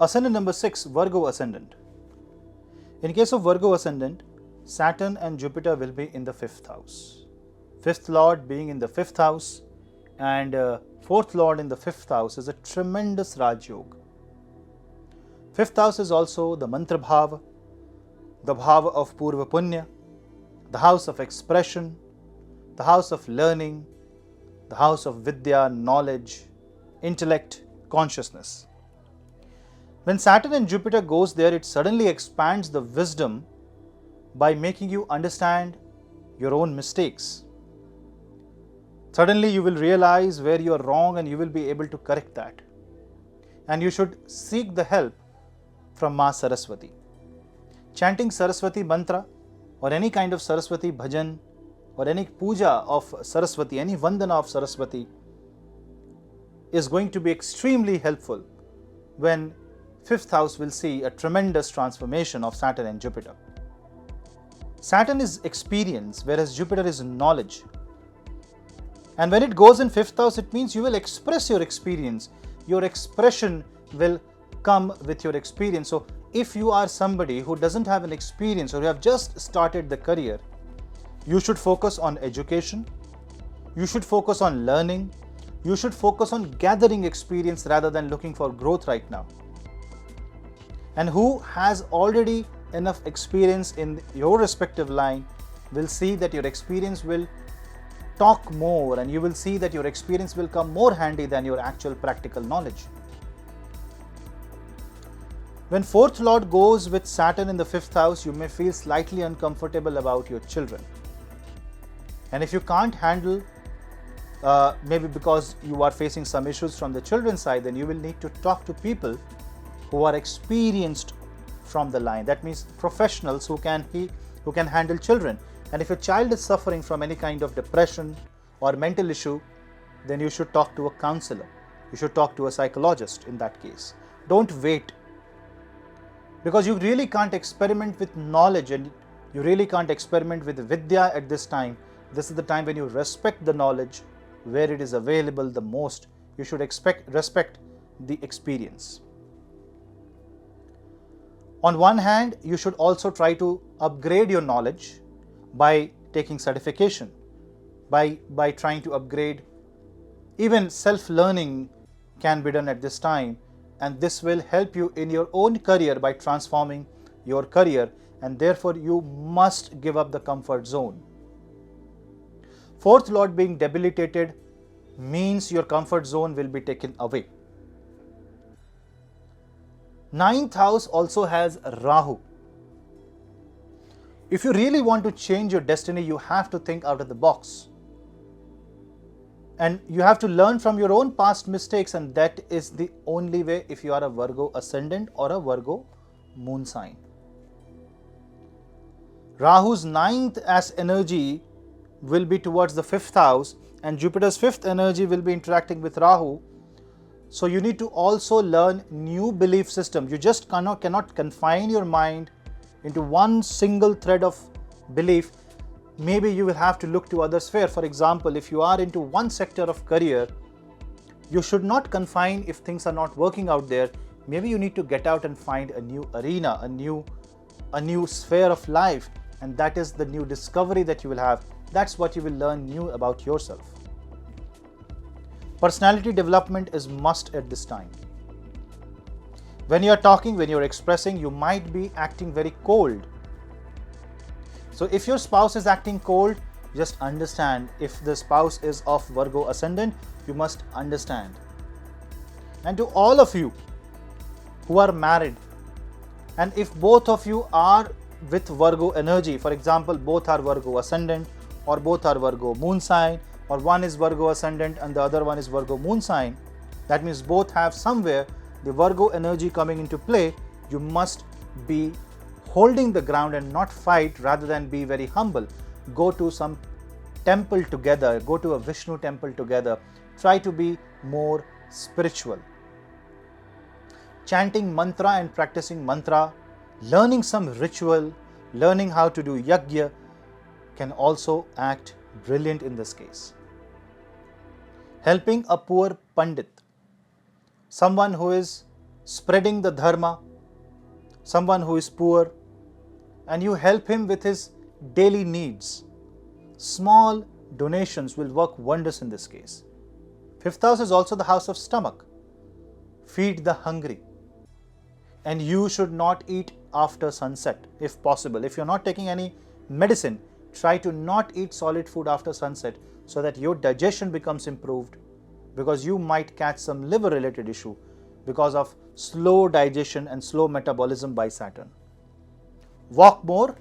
Ascendant number 6, Virgo Ascendant. In case of Virgo Ascendant, Saturn and Jupiter will be in the 5th house. 5th Lord being in the 5th house and 4th Lord in the 5th house is a tremendous Raj Yoga. 5th house is also the Mantra Bhava, the Bhava of Purva Punya, the house of expression, the house of learning, the house of Vidya, knowledge, intellect, consciousness. When Saturn and Jupiter goes there, it suddenly expands the wisdom by making you understand your own mistakes. Suddenly you will realize where you are wrong and you will be able to correct that. And you should seek the help from Ma Saraswati. Chanting Saraswati mantra or any kind of Saraswati bhajan or any puja of Saraswati, any vandana of Saraswati is going to be extremely helpful when 5th house will see a tremendous transformation of Saturn and Jupiter. Saturn is experience, whereas Jupiter is knowledge. And when it goes in 5th house, it means you will express your experience. Your expression will come with your experience. So if you are somebody who doesn't have an experience or you have just started the career, you should focus on education. You should focus on learning. You should focus on gathering experience rather than looking for growth right now. And who has already enough experience in your respective line will see that your experience will talk more and you will see that your experience will come more handy than your actual practical knowledge. When 4th Lord goes with Saturn in the 5th house, you may feel slightly uncomfortable about your children. And if you can't handle, maybe because you are facing some issues from the children's side, then you will need to talk to people who are experienced from the line. That means professionals who can handle children. And if a child is suffering from any kind of depression or mental issue, then you should talk to a counselor. You should talk to a psychologist in that case. Don't wait. Because you really can't experiment with knowledge and you really can't experiment with Vidya at this time. This is the time when you respect the knowledge where it is available the most. You should respect the experience. On one hand, you should also try to upgrade your knowledge by taking certification, by trying to upgrade. Even self-learning can be done at this time, and this will help you in your own career by transforming your career, and therefore you must give up the comfort zone. 4th Lord being debilitated means your comfort zone will be taken away. 9th house also has Rahu. If you really want to change your destiny, you have to think out of the box. And you have to learn from your own past mistakes, and that is the only way if you are a Virgo Ascendant or a Virgo Moon sign. Rahu's 9th as energy will be towards the 5th house and Jupiter's 5th energy will be interacting with Rahu. So you need to also learn new belief system. You just cannot confine your mind into one single thread of belief. Maybe you will have to look to other sphere. For example, if you are into one sector of career, you should not confine if things are not working out there. Maybe you need to get out and find a new arena, a new sphere of life, and that is the new discovery that you will have. That's what you will learn new about yourself. Personality development is must at this time. When you are talking, when you are expressing, you might be acting very cold. So if your spouse is acting cold, just understand. If the spouse is of Virgo Ascendant, you must understand. And to all of you who are married, and if both of you are with Virgo energy, for example, both are Virgo Ascendant or both are Virgo Moon sign, or one is Virgo Ascendant and the other one is Virgo Moon sign, that means both have somewhere the Virgo energy coming into play. You must be holding the ground and not fight, rather than be very humble. Go to some temple together, go to a Vishnu temple together, try to be more spiritual. Chanting mantra and practicing mantra, learning some ritual, learning how to do yajna can also act brilliant in this case. Helping a poor pandit, someone who is spreading the dharma, someone who is poor, and you help him with his daily needs. Small donations will work wonders in this case. Fifth house is also the house of stomach. Feed the hungry. And you should not eat after sunset if possible. If you're not taking any medicine, try to not eat solid food after sunset so that your digestion becomes improved, because you might catch some liver related issue because of slow digestion and slow metabolism by Saturn. Walk more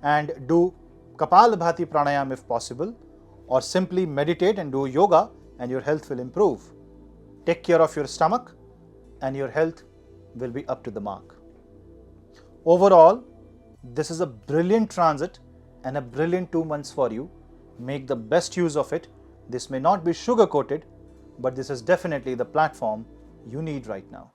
and do Kapalabhati pranayam if possible, or simply meditate and do yoga and your health will improve. Take care of your stomach and your health will be up to the mark. Overall, this is a brilliant transit and a brilliant 2 months for you. Make the best use of it. This may not be sugar coated, but this is definitely the platform you need right now.